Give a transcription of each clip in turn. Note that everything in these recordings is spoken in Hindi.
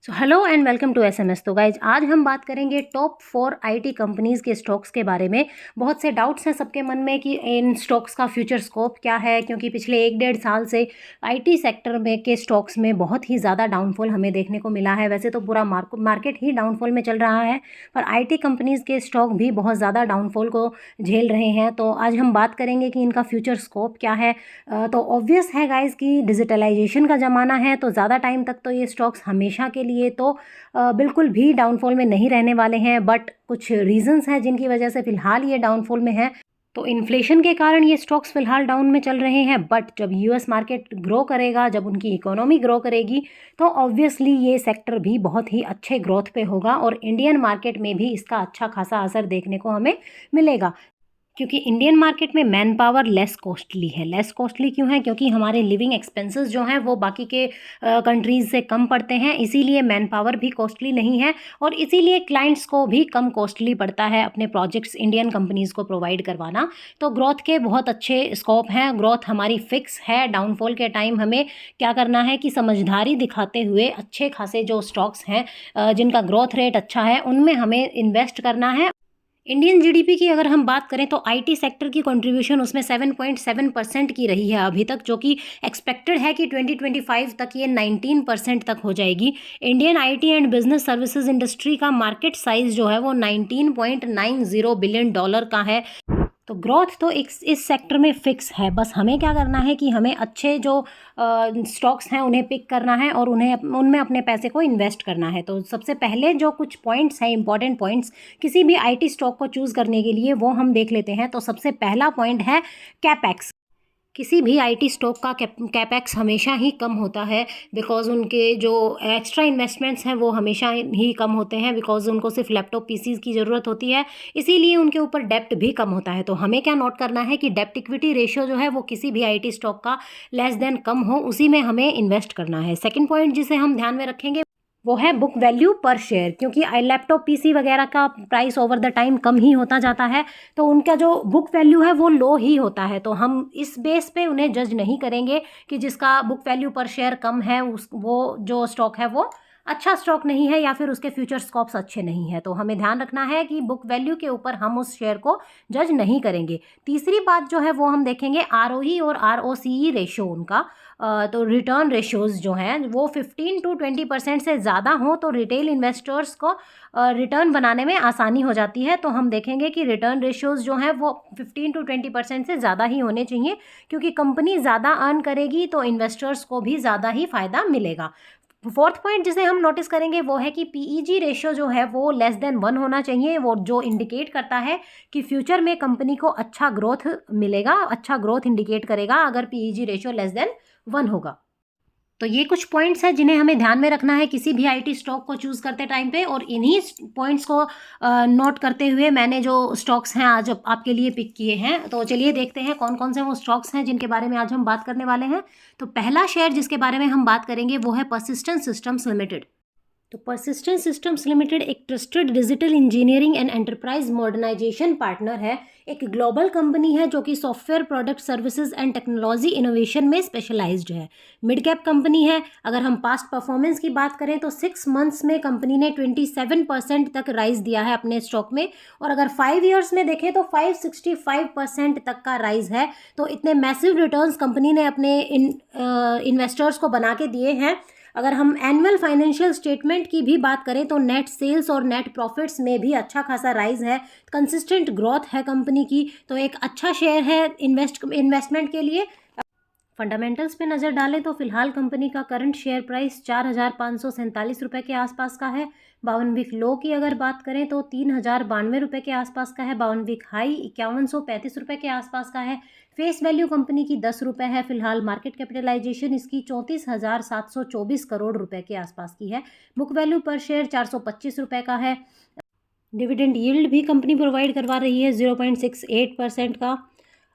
So hello and welcome to SMS. तो गाइज आज हम बात करेंगे टॉप 4 आईटी कंपनीज़ के स्टॉक्स के बारे में। बहुत से डाउट्स हैं सबके मन में कि इन स्टॉक्स का फ्यूचर स्कोप क्या है, क्योंकि पिछले 1-1.5 साल से आईटी सेक्टर में के स्टॉक्स में बहुत ही ज़्यादा डाउनफॉल हमें देखने को मिला है। वैसे तो पूरा मार्केट ही डाउनफॉल में चल रहा है, पर आईटी कंपनीज़ के स्टॉक भी बहुत ज़्यादा डाउनफॉल को झेल रहे हैं। तो आज हम बात करेंगे कि इनका फ्यूचर स्कोप क्या है। तो ऑब्वियस है गाइज कि डिजिटलाइजेशन का ज़माना है, तो ज़्यादा टाइम तक तो ये स्टॉक्स हमेशा के लिए तो बिल्कुल भी डाउनफॉल में नहीं रहने वाले हैं। बट कुछ रीजंस हैं जिनकी वजह से फ़िलहाल ये डाउनफॉल में है। तो इन्फ्लेशन के कारण ये स्टॉक्स फ़िलहाल डाउन में चल रहे हैं, बट जब यूएस मार्केट ग्रो करेगा, जब उनकी इकोनॉमी ग्रो करेगी, तो ऑब्वियसली ये सेक्टर भी बहुत ही अच्छे ग्रोथ पे होगा और इंडियन मार्केट में भी इसका अच्छा खासा असर देखने को हमें मिलेगा। क्योंकि इंडियन मार्केट में मैन पावर लेस कॉस्टली है। लेस कॉस्टली क्यों है? क्योंकि हमारे लिविंग एक्सपेंसेस जो हैं वो बाकी के कंट्रीज़ से कम पड़ते हैं, इसीलिए मैन पावर भी कॉस्टली नहीं है और इसीलिए क्लाइंट्स को भी कम कॉस्टली पड़ता है अपने प्रोजेक्ट्स इंडियन कंपनीज़ को प्रोवाइड करवाना। तो ग्रोथ के बहुत अच्छे स्कोप हैं, ग्रोथ हमारी फिक्स है। डाउनफॉल के टाइम हमें क्या करना है कि समझदारी दिखाते हुए अच्छे खासे जो स्टॉक्स हैं जिनका ग्रोथ रेट अच्छा है उनमें हमें इन्वेस्ट करना है। इंडियन जीडीपी की अगर हम बात करें तो आईटी सेक्टर की कंट्रीब्यूशन उसमें 7.7% की रही है अभी तक, जो कि एक्सपेक्टेड है कि 2025 तक ये 19% तक हो जाएगी। Indian IT and business services industry का मार्केट साइज जो है वो $19.90 बिलियन का है। तो ग्रोथ तो इस सेक्टर में फिक्स है। बस हमें क्या करना है कि हमें अच्छे जो स्टॉक्स हैं उन्हें पिक करना है और उनमें अपने पैसे को इन्वेस्ट करना है। तो सबसे पहले जो कुछ पॉइंट्स हैं, इंपॉर्टेंट पॉइंट्स किसी भी आईटी स्टॉक को चूज़ करने के लिए, वो हम देख लेते हैं। तो सबसे पहला पॉइंट है कैपेक्स। किसी भी आईटी स्टॉक का कैपेक्स हमेशा ही कम होता है, बिकॉज़ उनके जो एक्स्ट्रा इन्वेस्टमेंट्स हैं वो हमेशा ही कम होते हैं, बिकॉज़ उनको सिर्फ लैपटॉप पीसीज की ज़रूरत होती है, इसीलिए उनके ऊपर डेप्ट भी कम होता है। तो हमें क्या नोट करना है कि डेप्ट इक्विटी रेशियो जो है वो किसी भी आईटी स्टॉक का लेस देन कम हो, उसी में हमें इन्वेस्ट करना है। सेकेंड पॉइंट जिसे हम ध्यान में रखेंगे वो है बुक वैल्यू पर शेयर, क्योंकि लैपटॉप पीसी वगैरह का प्राइस ओवर द टाइम कम ही होता जाता है, तो उनका जो बुक वैल्यू है वो लो ही होता है। तो हम इस बेस पे उन्हें जज नहीं करेंगे कि जिसका बुक वैल्यू पर शेयर कम है वो जो स्टॉक है वो अच्छा स्टॉक नहीं है या फिर उसके फ्यूचर स्कोप्स अच्छे नहीं है। तो हमें ध्यान रखना है कि बुक वैल्यू के ऊपर हम उस शेयर को जज नहीं करेंगे। तीसरी बात जो है वो हम देखेंगे आरओई और आरओसीई रेशियो उनका। तो रिटर्न रेशियोज़ जो हैं वो 15 to 20% से ज़्यादा हों तो रिटेल इन्वेस्टर्स को रिटर्न बनाने में आसानी हो जाती है। तो हम देखेंगे कि रिटर्न रेशियोज़ जो हैं वो 15 to 20% से ज़्यादा ही होने चाहिए, क्योंकि कंपनी ज़्यादा अर्न करेगी तो इन्वेस्टर्स को भी ज़्यादा ही फ़ायदा मिलेगा। फोर्थ पॉइंट जिसे हम नोटिस करेंगे वो है कि पीईजी रेशियो जो है वो लेस देन 1 होना चाहिए, वो जो इंडिकेट करता है कि फ्यूचर में कंपनी को अच्छा ग्रोथ मिलेगा, अच्छा ग्रोथ इंडिकेट करेगा अगर पीईजी रेशियो लेस देन 1 होगा। तो ये कुछ पॉइंट्स हैं जिन्हें हमें ध्यान में रखना है किसी भी आईटी स्टॉक को चूज़ करते टाइम पे, और इन्हीं पॉइंट्स को नोट करते हुए मैंने जो स्टॉक्स हैं आज आपके लिए पिक किए हैं। तो चलिए देखते हैं कौन कौन से वो स्टॉक्स हैं जिनके बारे में आज हम बात करने वाले हैं। तो पहला शेयर जिसके बारे में हम बात करेंगे वो है परसिस्टेंट सिस्टम्स लिमिटेड। तो परसिस्टेंट सिस्टम्स लिमिटेड एक trusted digital engineering and enterprise modernisation partner है। एक ग्लोबल कंपनी है जो कि software product services and technology innovation में स्पेशलाइज्ड है। मिड कैप कंपनी है। अगर हम पास्ट परफॉर्मेंस की बात करें तो 6 मंथ्स में कंपनी ने 27% तक राइज दिया है अपने स्टॉक में, और अगर 5 ईयर्स में देखें तो 565% तक का राइज है। तो इतने मैसिव रिटर्न्स कंपनी ने अपने इन्वेस्टर्स को बना के दिए हैं। अगर हम एनुअल फाइनेंशियल स्टेटमेंट की भी बात करें तो नेट सेल्स और नेट प्रॉफिट्स में भी अच्छा खासा राइज है, कंसिस्टेंट ग्रोथ है कंपनी की। तो एक अच्छा शेयर है इन्वेस्टमेंट के लिए। फंडामेंटल्स पे नज़र डालें तो फिलहाल कंपनी का करंट शेयर प्राइस 4,547 रुपये के आसपास का है। 52 वीक लो की अगर बात करें तो 3,092 रुपये के आसपास का है। 52 वीक हाई 5,135 रुपये के आसपास का है। फेस वैल्यू कंपनी की 10 रुपये है फिलहाल। मार्केट कैपिटलाइजेशन इसकी 34,724 करोड़ रुपए के आसपास की है। बुक वैल्यू पर शेयर 425 रुपये का है। डिविडेंड यील्ड भी कंपनी प्रोवाइड करवा रही है 0.68% का।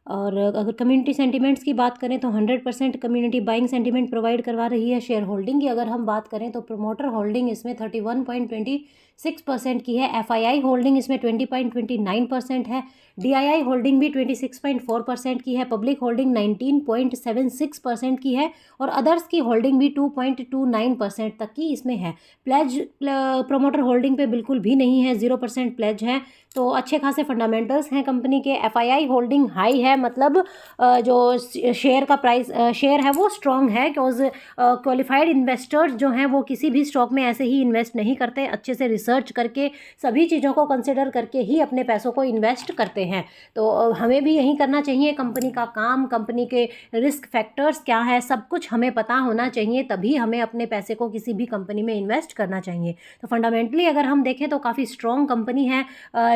और अगर कम्युनिटी सेंटिमेंट्स की बात करें तो 100% कम्युनिटी बाइंग सेंटिमेंट प्रोवाइड करवा रही है। शेयर होल्डिंग की अगर हम बात करें तो प्रोमोटर होल्डिंग इसमें 31.26% की है। एफआईआई होल्डिंग इसमें 20.29% है। डीआईआई होल्डिंग भी 26.4% की है। पब्लिक होल्डिंग 19.76% की है और अदर्स की होल्डिंग भी 2.29% तक की इसमें है। प्लेज प्रोमोटर होल्डिंग पे बिल्कुल भी नहीं है, 0% प्लेज है। तो अच्छे खासे फंडामेंटल्स हैं कंपनी के। एफआईआई होल्डिंग हाई है, मतलब जो शेयर का प्राइस शेयर है वो स्ट्रांग है, बिकॉज क्वालिफाइड इन्वेस्टर्स जो हैं वो किसी भी स्टॉक में ऐसे ही इन्वेस्ट नहीं करते, अच्छे से रिसर्च करके सभी चीज़ों को कंसिडर करके ही अपने पैसों को इन्वेस्ट करते हैं। तो हमें भी यही करना चाहिए। कंपनी का काम, कंपनी के रिस्क फैक्टर्स क्या है, सब कुछ हमें पता होना चाहिए, तभी हमें अपने पैसे को किसी भी कंपनी में इन्वेस्ट करना चाहिए। तो फंडामेंटली अगर हम देखें तो काफ़ी स्ट्रॉन्ग कंपनी है,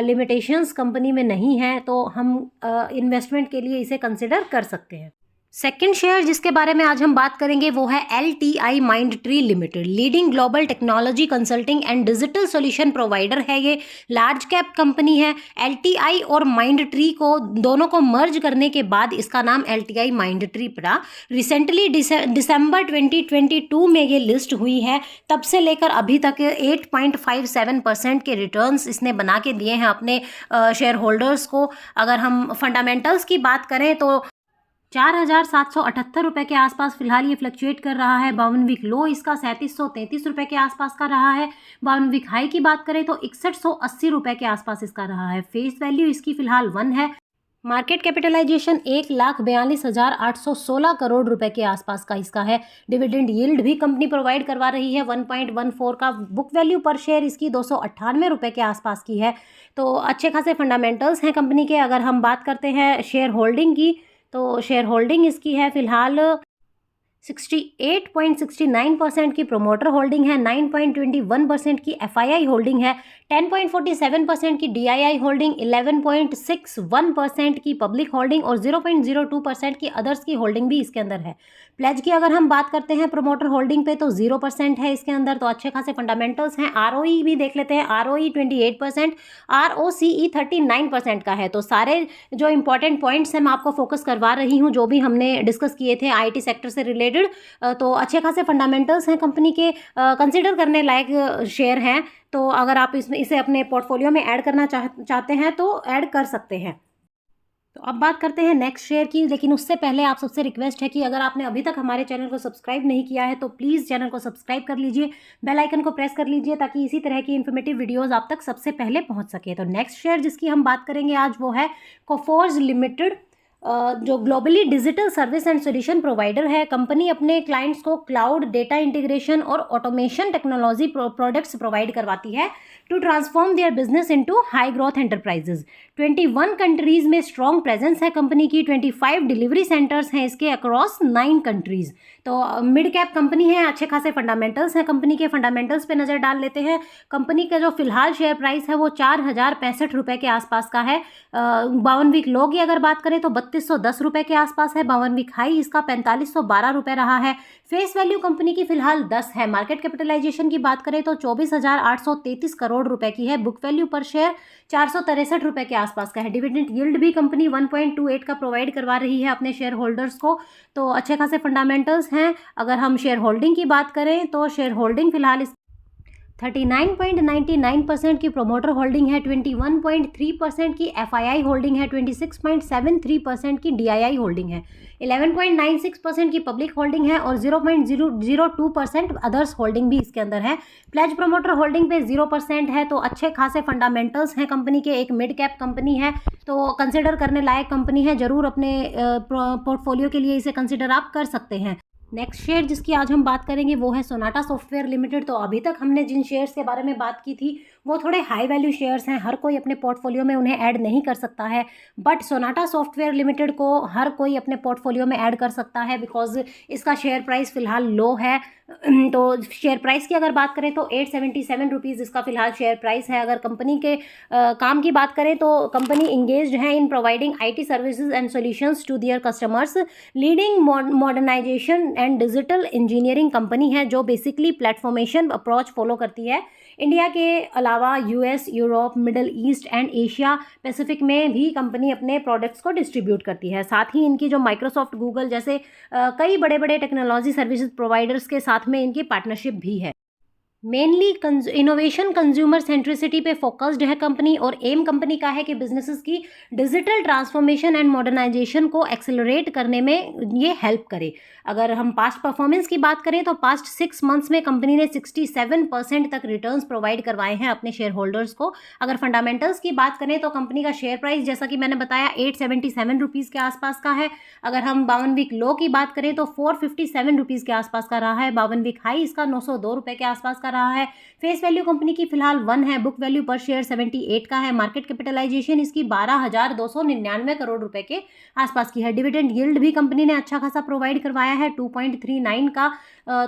लिमिटेशंस कंपनी में नहीं है, तो हम इन्वेस्टमेंट के लिए इसे कंसिडर कर सकते हैं। सेकेंड शेयर जिसके बारे में आज हम बात करेंगे वो है LTI Mindtree limited. Leading global technology consulting and digital solution provider है। ये लार्ज कैप कंपनी है। LTI और माइंडट्री को दोनों को मर्ज करने के बाद इसका नाम LTI माइंडट्री पड़ा। रिसेंटली दिसंबर 2022 में ये लिस्ट हुई है। तब से लेकर अभी तक 8.57% के रिटर्न्स इसने बना के दिए हैं अपने शेयर होल्डर्स को। अगर हम फंडामेंटल्स की बात करें तो 4,778 रुपये के आसपास फिलहाल ये फ्लक्चुएट कर रहा है। 52 वीक लो इसका 3733 रुपये के आसपास का रहा है। 52 वीक हाई की बात करें तो 6180 रुपये के आसपास इसका रहा है। फेस वैल्यू इसकी फिलहाल 1 है। मार्केट कैपिटलाइजेशन 1,42,816 करोड़ रुपए के आसपास का इसका है। डिविडेंड यील्ड भी कंपनी प्रोवाइड करवा रही है 1.14 का। बुक वैल्यू पर शेयर इसकी 298 रुपये के आसपास की है। तो अच्छे खासे फंडामेंटल्स हैं कंपनी के। अगर हम बात करते हैं शेयर होल्डिंग की तो शेयर होल्डिंग इसकी है फिलहाल 68.69% की प्रोमोटर होल्डिंग है, 9.21% की एफआईआई होल्डिंग है, 10.47% की डीआईआई होल्डिंग, 11.61% की पब्लिक होल्डिंग और 0.02% की अदर्स की होल्डिंग भी इसके अंदर है। प्लेज की अगर हम बात करते हैं प्रोमोटर होल्डिंग पे तो 0% है इसके अंदर। तो अच्छे खासे फंडामेंटल्स हैं। आरओई भी देख लेते हैं। आरओई 28%, आरओसीई 39% का है। तो सारे जो इंपॉर्टेंट पॉइंट्स हैं मैं आपको फोकस करवा रही हूँ, जो भी हमने डिस्कस किए थे आईटी सेक्टर से रिलेटेड। तो अच्छे खासे फंडामेंटल्स हैं कंपनी के, कंसिडर करने लायक शेयर हैं। तो अगर आप इसे अपने पोर्टफोलियो में ऐड करना चाहते हैं तो ऐड कर सकते हैं। तो अब बात करते हैं नेक्स्ट शेयर की, लेकिन उससे पहले आप सबसे रिक्वेस्ट है कि अगर आपने अभी तक हमारे चैनल को सब्सक्राइब नहीं किया है तो प्लीज़ चैनल को सब्सक्राइब कर लीजिए, बेल आइकन को प्रेस कर लीजिए ताकि इसी तरह की इन्फॉर्मेटिव वीडियोस आप तक सबसे पहले पहुंच सके। तो नेक्स्ट शेयर जिसकी हम बात करेंगे आज वो है कोफोर्ज लिमिटेड, जो globally digital service and solution provider है। कंपनी अपने क्लाइंट्स को क्लाउड, डेटा इंटीग्रेशन और ऑटोमेशन टेक्नोलॉजी प्रोडक्ट्स प्रोवाइड करवाती है to transform their business into high growth enterprises. 21 countries में स्ट्रॉन्ग प्रेजेंस है कंपनी की। 25 डिलीवरी सेंटर्स हैं इसके अक्रॉस 9 कंट्रीज। तो मिड कैप कंपनी है। अच्छे खासे फंडामेंटल्स हैं कंपनी के। फंडामेंटल्स पे नज़र डाल लेते हैं। कंपनी का जो फिलहाल शेयर प्राइस है वो 4,065 रुपये के आसपास का है। 52 वीक लो की अगर बात करें तो 3210 रुपये के आसपास है। 52 वीक हाई इसका 4512 रुपये रहा है। फेस वैल्यू कंपनी की फिलहाल 10 है। मार्केट कैपिटलाइजेशन की बात करें तो 24,833 करोड़ रुपए की है। बुक वैल्यू पर शेयर 463 रुपये के आसपास का है। डिविडेंड यील्ड भी कंपनी 1.28 का प्रोवाइड करवा रही है अपने शेयर होल्डर्स को। तो अच्छे खासे फंडामेंटल्स हैं। अगर हम शेयर होल्डिंग की बात करें तो शेयर होल्डिंग फिलहाल 39.99% की प्रोमोटर होल्डिंग है, 21.3% की एफआईआई होल्डिंग है, 26.73% की डीआईआई होल्डिंग है, 11.96% की पब्लिक होल्डिंग है और 0.002% अदर्स होल्डिंग भी इसके अंदर है। प्लेज प्रोमोटर होल्डिंग पे 0% है। तो अच्छे खासे फंडामेंटल्स हैं कंपनी के। एक मिड कैप कंपनी है तो कंसिडर करने लायक कंपनी है। ज़रूर अपने पोर्टफोलियो के लिए इसे कंसिडर आप कर सकते हैं। नेक्स्ट शेयर जिसकी आज हम बात करेंगे वो है सोनाटा सॉफ्टवेयर लिमिटेड। तो अभी तक हमने जिन शेयर्स के बारे में बात की थी वो थोड़े हाई वैल्यू शेयर्स हैं। हर कोई अपने पोर्टफोलियो में उन्हें ऐड नहीं कर सकता है, बट सोनाटा सॉफ्टवेयर लिमिटेड को हर कोई अपने पोर्टफोलियो में ऐड कर सकता है बिकॉज इसका शेयर प्राइस फिलहाल लो है। तो शेयर प्राइस की अगर बात करें तो 877 रुपीज़ इसका फिलहाल शेयर प्राइस है। अगर कंपनी के काम की बात करें तो कंपनी इंगेज्ड है in providing IT services and solutions to their customers. Leading modernisation and digital engineering company है जो बेसिकली प्लेटफॉर्मेशन अप्रोच फॉलो करती है। इंडिया के अलावा US, Europe, middle east and Asia Pacific में भी कंपनी अपने प्रोडक्ट्स को डिस्ट्रीब्यूट करती है। साथ ही इनकी जो माइक्रोसॉफ्ट, गूगल जैसे कई बड़े बड़े टेक्नोलॉजी सर्विसेज प्रोवाइडर्स के साथ में इनकी पार्टनरशिप भी है। मेनली इनोवेशन, कंज्यूमर सेंट्रिसिटी पे फोकस्ड है कंपनी, और एम कंपनी का है कि बिजनेसेस की डिजिटल ट्रांसफॉर्मेशन एंड मॉडर्नाइजेशन को एक्सेलरेट करने में ये हेल्प करे। अगर हम पास्ट परफॉर्मेंस की बात करें तो पास्ट 6 मंथ्स में कंपनी ने 67% तक रिटर्न्स प्रोवाइड करवाए हैं अपने शेयर होल्डर्स को। अगर फंडामेंटल्स की बात करें तो कंपनी का शेयर प्राइस जैसा कि मैंने बताया 877 रुपीज़ के आसपास का है। अगर हम 52 वीक लो की बात करें तो 457 रुपीज़ के आसपास का रहा है। 52 वीक हाई इसका 902 रुपये के आसपास का रहा है। फेस वैल्यू कंपनी की फिलहाल 1 है। बुक वैल्यू पर शेयर 78 का है। मार्केट कैपिटलाइजेशन इसकी 12,299 करोड़ रुपए के आसपास की है। डिविडेंड यील्ड भी कंपनी ने अच्छा खासा प्रोवाइड करवाया है 2.39 का।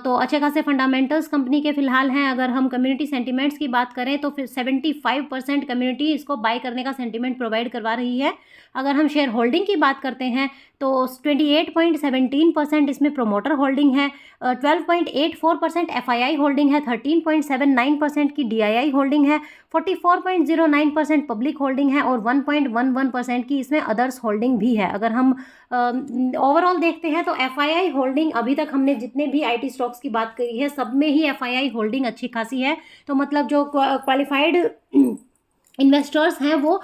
तो अच्छे खासे फंडामेंटल्स कंपनी के फिलहाल हैं। अगर हम कम्युनिटी सेंटिमेंट्स की बात करें तो फिर 75% कम्युनिटी इसको बाय करने का सेंटिमेंट प्रोवाइड करवा रही है। अगर हम शेयर होल्डिंग की बात करते हैं तो 28.17% इसमें प्रोमोटर होल्डिंग है, 12.84% FII होल्डिंग है, 13.79% की DII होल्डिंग है, 44.09% पब्लिक होल्डिंग है और 1.11% की इसमें अदर्स होल्डिंग भी है। अगर हम ओवरऑल देखते हैं तो FII होल्डिंग अभी तक हमने जितने भी IT स्टॉक्स की बात करी है सब में ही FII होल्डिंग अच्छी खासी है। तो मतलब जो क्वालिफाइड इन्वेस्टर्स हैं वो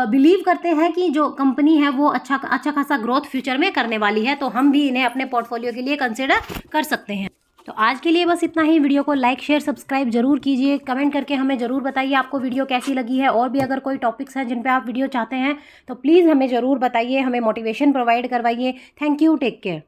बिलीव करते हैं कि जो कंपनी है वो अच्छा खासा ग्रोथ फ्यूचर में करने वाली है, तो हम भी इन्हें अपने पोर्टफोलियो के लिए कंसिडर कर सकते हैं। तो आज के लिए बस इतना ही। वीडियो को लाइक, शेयर, सब्सक्राइब जरूर कीजिए। कमेंट करके हमें ज़रूर बताइए आपको वीडियो कैसी लगी है, और भी अगर कोई टॉपिक्स हैं जिन पे आप वीडियो चाहते हैं तो प्लीज़ हमें ज़रूर बताइए, हमें मोटिवेशन प्रोवाइड करवाइए। Thank you, take care.